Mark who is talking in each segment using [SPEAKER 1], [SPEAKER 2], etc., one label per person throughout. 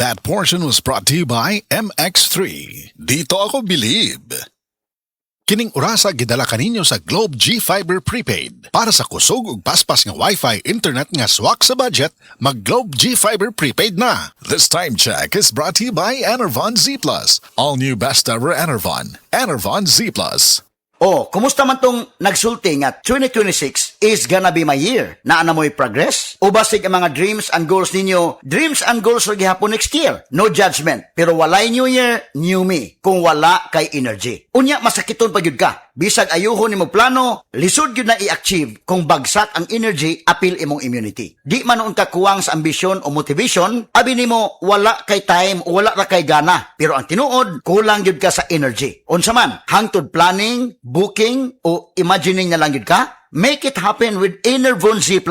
[SPEAKER 1] That portion was brought to you by MX3. Dito ako believe. Kining orasa gidala kaninyo sa Globe G Fiber Prepaid. Para sa kusog ug paspas nga Wi-Fi internet nga swak sa budget, mag Globe G Fiber Prepaid na. This time check is brought to you by Enervon Z+. All new best ever Enervon. Enervon Z+.
[SPEAKER 2] Oh, kumusta man tong nagsulti nga 2026 is gonna be my year? Naa na mo'y progress? O basig ang mga dreams and goals ninyo, dreams and goals ra gihapon next year? No judgment. Pero walay new year, new me. Kung wala kay energy. Unya, masakiton pa yun ka. Bisag ayuhon ni mo plano, lisod yun na i-achieve kung bagsak ang energy, apil imong immunity. Di man noon ka kuwang sa ambisyon o motivation, abi nimo wala kay time o wala ra kay gana. Pero ang tinuod, kulang yun ka sa energy. Unsa man, hangtod planning, booking, o imagining na lang yun ka? Make it happen with Enervon Z+.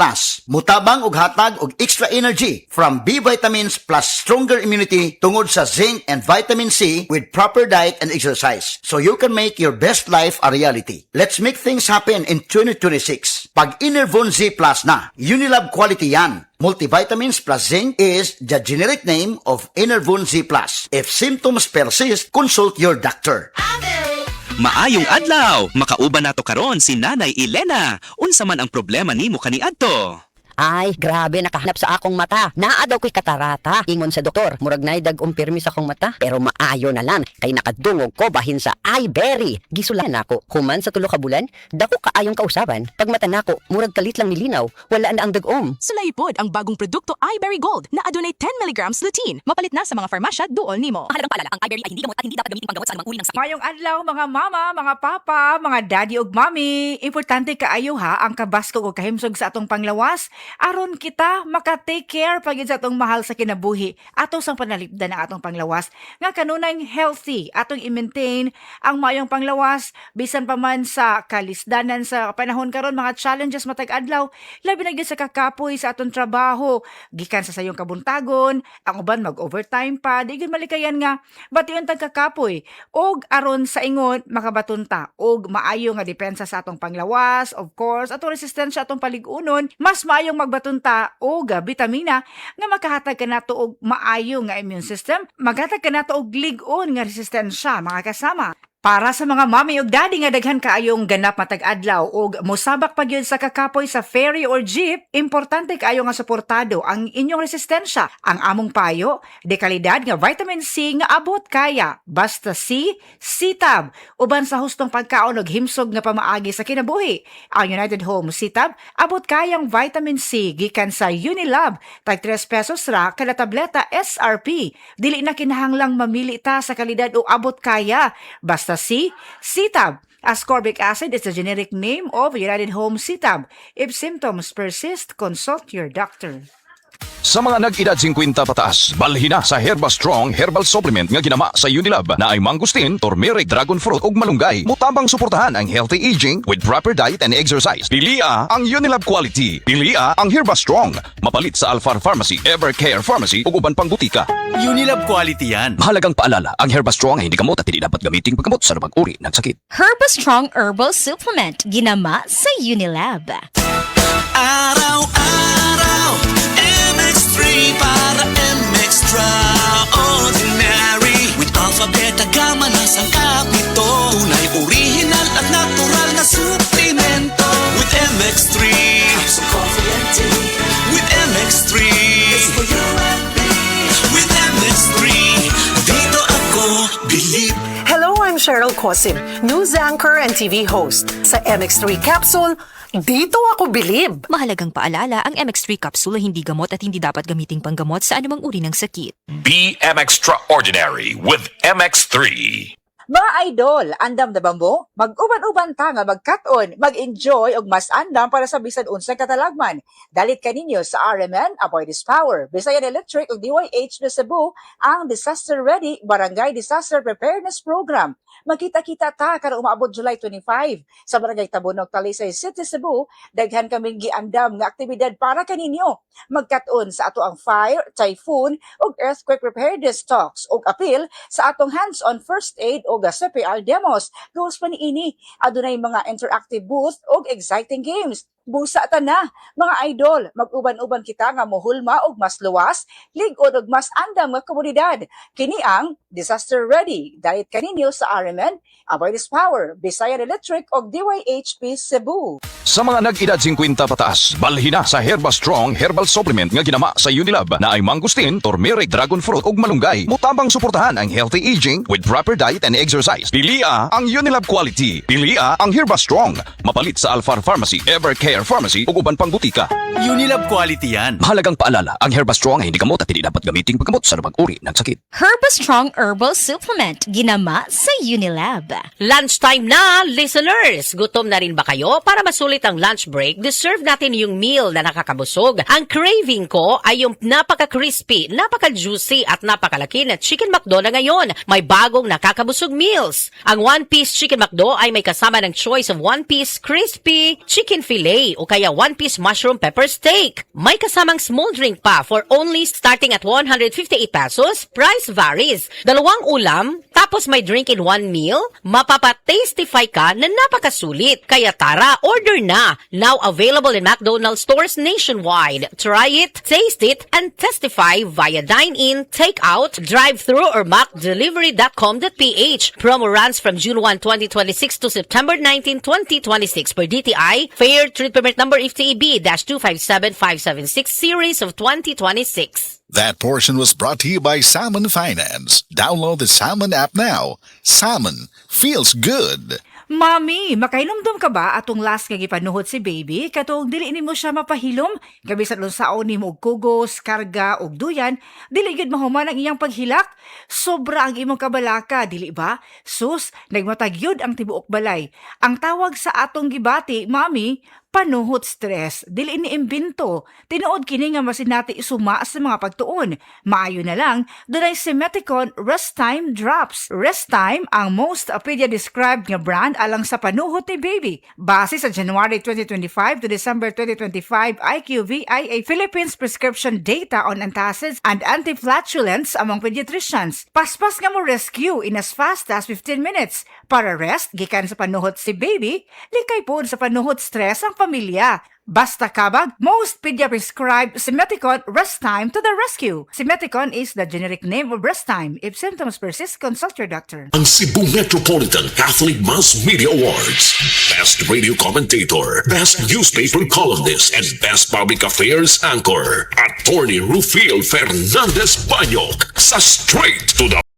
[SPEAKER 2] Mutabang ug hatag og extra energy from B vitamins plus stronger immunity tungod sa zinc and vitamin C with proper diet and exercise. So you can make your best life a reality. Let's make things happen in 2026. Pag Enervon Z+ na, Unilab quality yan. Multivitamins plus zinc is the generic name of Enervon Z+. If symptoms persist, consult your doctor.
[SPEAKER 3] Maayong adlaw! Makauban nato karon si Nanay Elena. Unsa man ang problema nimo kaniadto?
[SPEAKER 4] Ay, grabe, nakahanap sa akong mata. Naa daw ko'y katarata. Ingon sa doktor, murag nay dag umpirmi sa akong mata. Pero maayo na lang, kay nakadungog ko bahin sa iBerry. Gisulan ako, human sa tulo ka bulan, dako kaayong kausaban. Pag mata nako, murag kalit lang nilinaw, wala na ang dagom.
[SPEAKER 5] Sulaipod ang bagong produkto iBerry Gold na adunay 10 mg lutein. Mapalit na sa mga farmasya duol nimo.
[SPEAKER 6] Mahalagang paalala, ang iBerry ay hindi gamot at hindi dapat gamitin panggamot sa anumang uri ng sakit.
[SPEAKER 7] Mayong adlaw mga mama, mga papa, mga daddy ug mami. Importante kaayo ha ang kabaskog ug kahimsog sa atong panglawas aron kita maka-take care pagid sa atong mahal sa kinabuhi ato sang panalipdan ang atong panglawas nga kanunay healthy atong i-maintain ang mayong panglawas bisan pa man sa kalisdanan sa panahon karon, mga challenges matag adlaw, labi na gyud sa kakapoy sa atong trabaho gikan sa sayong kabuntagon, ang uban mag-overtime pa, di gyud malikayan nga bation tag kakapoy og aron sa ingon makabatunta og maayo nga depensa sa atong panglawas, of course atong resistensya atong paligunon, mas maayong magbatunta og bitamina nga makahatag kanato og maayo nga immune system, maghatag kanato og lig-on nga resistensya, mga kasama. Para sa mga mami ug daddy nga daghan kaayong ganap matag adlaw ug mosabak pa gyud sa kakapoy sa ferry or jeep, importante kaayo nga suportado ang inyong resistensya. Ang among payo, de kalidad nga vitamin C nga abot kaya. Basta C-Tab. Uban sa hustong pagkaon ug himsog nga pamaagi sa kinabuhi. Ang United Home C-Tab abot kayang vitamin C gikan sa Unilab. Tag 3 pesos ra kada tableta SRP. Dili na kinahanglang mamili ta sa kalidad o abot kaya. Basta C-Tab. Ascorbic acid is the generic name of United Home C-Tab. If symptoms persist, consult your doctor.
[SPEAKER 8] Sa mga nag-edad 50 pataas, balhin na sa Herba Strong Herbal Supplement nga ginama sa Unilab na ay mangustin, turmeric, dragon fruit ug malunggay. Mutabang suportahan ang healthy aging with proper diet and exercise. Pilia ang Unilab quality. Pilia ang Herba Strong. Mapalit sa Alfar Pharmacy, Evercare Pharmacy ug uban pang butika.
[SPEAKER 3] Unilab quality yan.
[SPEAKER 8] Mahalagang paalala, ang Herba Strong ay hindi gamot at hindi dapat gamitin paggamot sa anumang uri ng sakit.
[SPEAKER 6] Herba Strong Herbal Supplement, ginama sa Unilab.
[SPEAKER 9] Araw-araw, MX3 para MX-Traordinary. With Alpha, Beta, Gamma na sangkap nito. Tunay, original at natural na suplemento. With MX3, so coffee and tea. With MX3, it's for you and me. With MX3, dito ako believe.
[SPEAKER 10] Hello, I'm Cheryl Cosim, news anchor and TV host. Sa MX3 Capsule, dito ako bilib.
[SPEAKER 5] Mahalagang paalala, ang MX3 capsule ay hindi gamot at hindi dapat gamiting panggamot sa anumang uri ng sakit.
[SPEAKER 11] Be MX-Traordinary with MX3.
[SPEAKER 7] Mga idol, andam na ba mo? Mag-uban-uban ta nga mag-cut-on, mag-enjoy og mas andam para sa bisan unsang katalagman. Dalit kaninyo sa RMN, Avoid This Power. Bisayan Electric ug DYH na Cebu ang Disaster Ready Barangay Disaster Preparedness Program. Magkita-kita ta karong umaabot July 25 sa Barangay Tabonog, Talisay City, Cebu. Daghan kaming giandam nga aktibidad para kaninyo. Mag-cut-on sa ato ang fire, typhoon ug earthquake preparedness talks ug appeal sa atong hands-on first aid o CPR demos. Goals pa niini, adunay mga interactive booth o exciting games.
[SPEAKER 12] Busa ta na, mga idol, mag-uban-uban kita nga mohulma og mas luwas, lig-on og mas andam nga komunidad. Kini ang Disaster Ready. Dayet kaninyo sa RMN, Avoidance Power, Bisayan Electric og DYHP Cebu.
[SPEAKER 8] Sa mga nag-edad 50 pataas, balhin na sa Herba Strong Herbal Supplement nga ginama sa Unilab na ay mangustin, turmeric, dragon fruit ug malunggay. Mutabang suportahan ang healthy aging with proper diet and exercise. Pilia ang Unilab quality. Pilia ang Herba Strong. Mapalit sa Alfar Pharmacy, Evercare Pharmacy ug uban pang butika.
[SPEAKER 9] Unilab quality yan.
[SPEAKER 8] Mahalagang paalala, ang Herba Strong ay hindi gamot at hindi dapat gamitin paggamot sa lumang uri ng sakit.
[SPEAKER 6] Herba Strong Herbal Supplement, ginama sa Unilab.
[SPEAKER 13] Lunchtime na, listeners! Gutom na rin ba kayo? Para masulit ang lunch break, deserve natin yung meal na nakakabusog. Ang craving ko ay yung napaka-crispy, napaka-juicy at napakalaki na Chicken McDo na ngayon. May bagong nakakabusog meals. Ang one-piece Chicken McDo ay may kasama ng choice of one-piece crispy chicken fillet o kaya one-piece mushroom pepper steak. May kasamang small drink pa for only starting at 158 pesos. Price varies. 2 ulam, tapos may drink in one meal. Mapapa-tastify ka na napakasulit. Kaya tara, order na. Now available in McDonald's stores nationwide. Try it, taste it, and testify via dine-in, take-out, drive-thru, or macdelivery.com.ph. Promo runs from June 1, 2026 to September 19, 2026 per DTI. Fair Trade Permit Number FTEB-257576 Series of 2026.
[SPEAKER 1] That portion was brought to you by Salmon Finance. Download the Salmon app now. Salmon feels good.
[SPEAKER 7] Mami, makainumdum ka ba atong last nga gipanuhot si baby? Katong dili nimo siya mapahilom? Gabisan lunsaon nimo og kugos, karga og duyan, dili gid mahuman ang iyang paghilak. Sobra ang imong kabalaka, dili ba? Sus, nagmatagyod ang tibuok balay. Ang tawag sa atong gibati, mami, panuhot stress, dili ni imbento. Tinuod kini nga masinati isuma sa mga pagtuon. Maayo na lang, dunay si Meticon Rest Time Drops. Rest Time ang most pedia-described nga brand alang sa panuhot ni baby. Base sa January 2025 to December 2025 IQVIA Philippines prescription data on antacids and anti-flatulence among pediatricians. Paspas nga mo rescue in as fast as 15 minutes. Para rest, gikan sa panuhot si baby, likay po sa panuhot stress ang pamilya. Basta kabag, most pedia-prescribed Simeticon Rest Time to the rescue. Simeticon is the generic name of Rest Time. If symptoms persist, consult your doctor.
[SPEAKER 11] Ang Cebu Metropolitan Catholic Mass Media Awards. Best Radio Commentator, Best Newspaper Columnist, and Best Public Affairs Anchor. Attorney Rufiel Fernandez Banyok sa Straight to the